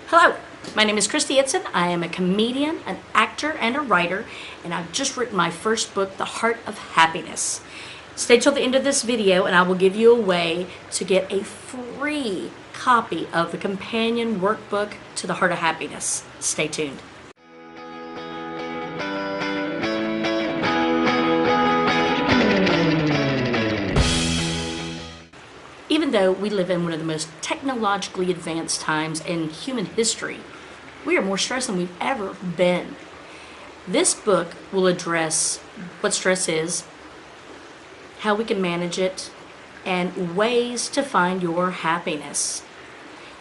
Hello, my name is Christy Eidson. I am a comedian, an actor, and a writer, and I've just written my first book, The Heart of Happiness. Stay till the end of this video and I will give you a way to get a free copy of the companion workbook to The Heart of Happiness. Stay tuned. Even though we live in one of the most technologically advanced times in human history, we are more stressed than we've ever been. This book will address what stress is, how we can manage it, and ways to find your happiness.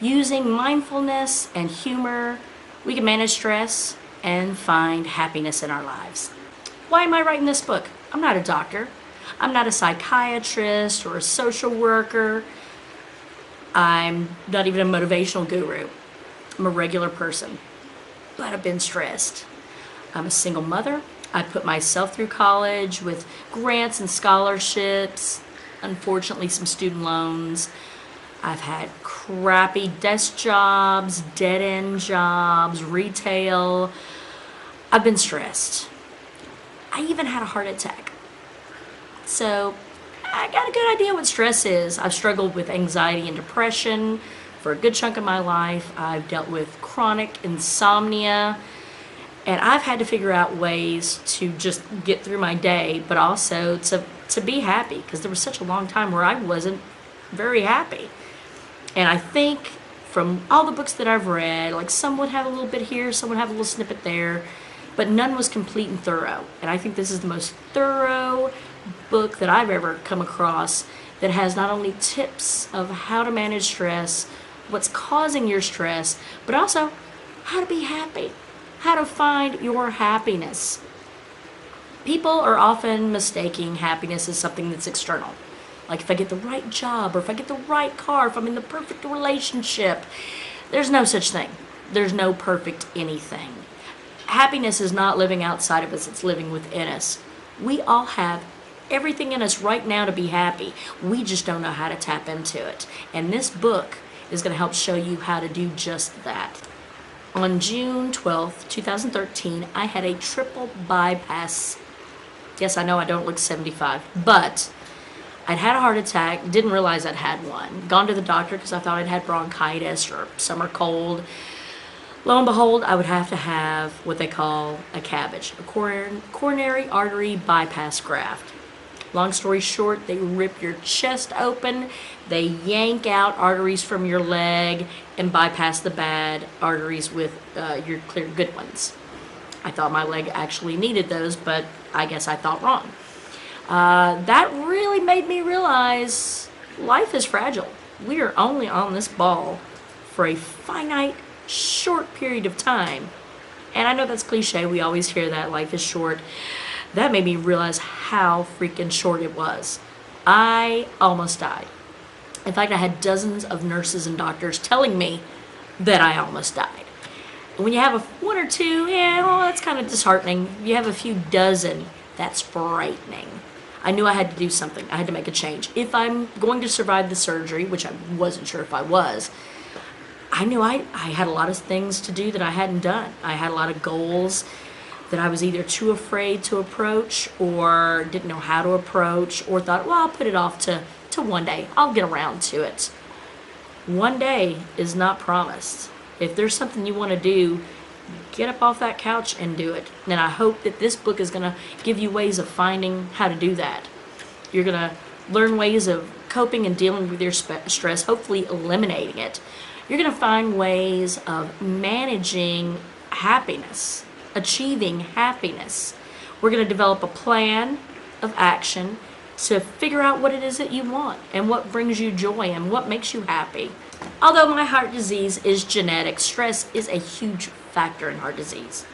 Using mindfulness and humor, we can manage stress and find happiness in our lives. Why am I writing this book? I'm not a doctor. I'm not a psychiatrist or a social worker. I'm not even a motivational guru. I'm a regular person, but I've been stressed. I'm a single mother. I put myself through college with grants and scholarships, unfortunately some student loans. I've had crappy desk jobs, dead-end jobs, retail. I've been stressed. I even had a heart attack. So I got a good idea what stress is. I've struggled with anxiety and depression for a good chunk of my life. I've dealt with chronic insomnia, and I've had to figure out ways to just get through my day, but also to be happy, because there was such a long time where I wasn't very happy. And I think from all the books that I've read, like some would have a little bit here, some would have a little snippet there, but none was complete and thorough. And I think this is the most thorough book that I've ever come across that has not only tips of how to manage stress, what's causing your stress, but also how to be happy, how to find your happiness. People are often mistaking happiness as something that's external. Like if I get the right job, or if I get the right car, if I'm in the perfect relationship. There's no such thing. There's no perfect anything. Happiness is not living outside of us, it's living within us. We all have everything in us right now to be happy. We just don't know how to tap into it. And this book is going to help show you how to do just that. On June 12th, 2013, I had a triple bypass. Yes, I know I don't look 75, but I'd had a heart attack, didn't realize I'd had one. Gone to the doctor because I thought I'd had bronchitis or summer cold. Lo and behold, I would have to have what they call a CABG, a coronary artery bypass graft. Long story short, they rip your chest open, they yank out arteries from your leg, and bypass the bad arteries with your clear good ones. I thought my leg actually needed those, but I guess I thought wrong. That really made me realize life is fragile. We are only on this ball for a finite, short period of time. And I know that's cliche, we always hear that, life is short. That made me realize how freaking short it was. I almost died. In fact, I had dozens of nurses and doctors telling me that I almost died. When you have one or two, yeah, well, that's kind of disheartening. You have a few dozen, that's frightening. I knew I had to do something. I had to make a change. If I'm going to survive the surgery, which I wasn't sure if I was, I knew I had a lot of things to do that I hadn't done. I had a lot of goals that I was either too afraid to approach, or didn't know how to approach, or thought, well, I'll put it off to one day. I'll get around to it. One day is not promised. If there's something you want to do, get up off that couch and do it. And I hope that this book is going to give you ways of finding how to do that. You're going to learn ways of coping and dealing with your stress, hopefully eliminating it. You're going to find ways of managing happiness, achieving happiness. We're going to develop a plan of action to figure out what it is that you want and what brings you joy and what makes you happy. Although my heart disease is genetic, stress is a huge factor in heart disease.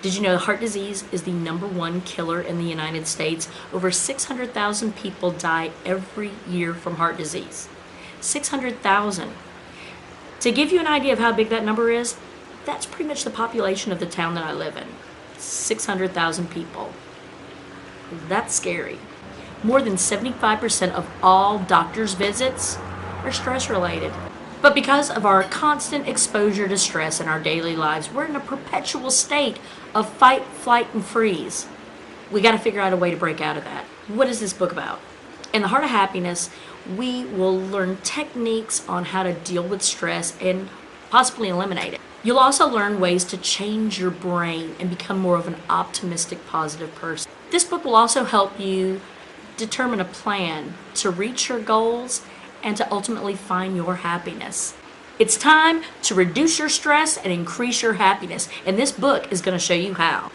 Did you know heart disease is the #1 killer in the United States? Over 600,000 people die every year from heart disease. 600,000. To give you an idea of how big that number is, that's pretty much the population of the town that I live in. 600,000 people. That's scary. More than 75% of all doctor's visits are stress related. But because of our constant exposure to stress in our daily lives, we're in a perpetual state of fight, flight, and freeze. We got to figure out a way to break out of that. What is this book about? In The Heart of Happiness, we will learn techniques on how to deal with stress and possibly eliminate it. You'll also learn ways to change your brain and become more of an optimistic, positive person. This book will also help you determine a plan to reach your goals and to ultimately find your happiness. It's time to reduce your stress and increase your happiness, and this book is going to show you how.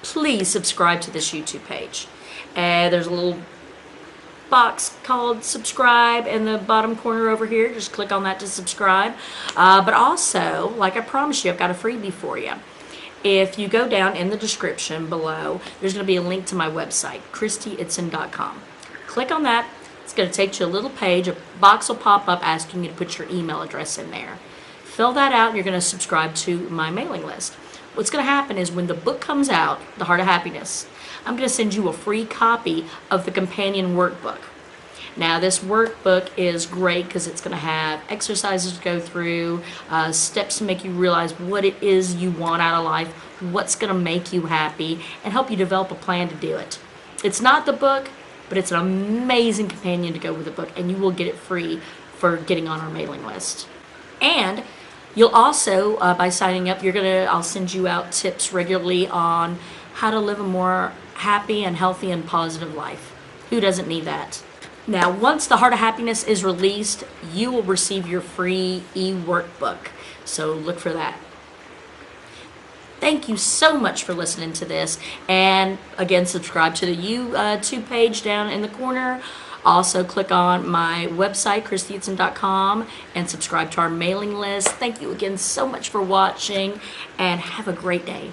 Please subscribe to this YouTube page. There's a little box called subscribe in the bottom corner over here. Just click on that to subscribe. But also, like I promised you, I've got a freebie for you. If you go down in the description below, there's going to be a link to my website, ChristyEidson.com. Click on that. It's going to take you to a little page. A box will pop up asking you to put your email address in there. Fill that out and you're going to subscribe to my mailing list. What's going to happen is when the book comes out, The Heart of Happiness, I'm going to send you a free copy of the companion workbook. Now, this workbook is great because it's going to have exercises to go through, steps to make you realize what it is you want out of life, what's going to make you happy, and help you develop a plan to do it. It's not the book, but it's an amazing companion to go with the book, and you will get it free for getting on our mailing list. And you'll also, by signing up, I'll send you out tips regularly on how to live a more happy and healthy and positive life. Who doesn't need that? Now, once The Heart of Happiness is released, you will receive your free e-workbook. So look for that. Thank you so much for listening to this. And again, subscribe to the YouTube page down in the corner. Also, click on my website, ChristyEidson.com, and subscribe to our mailing list. Thank you again so much for watching, and have a great day.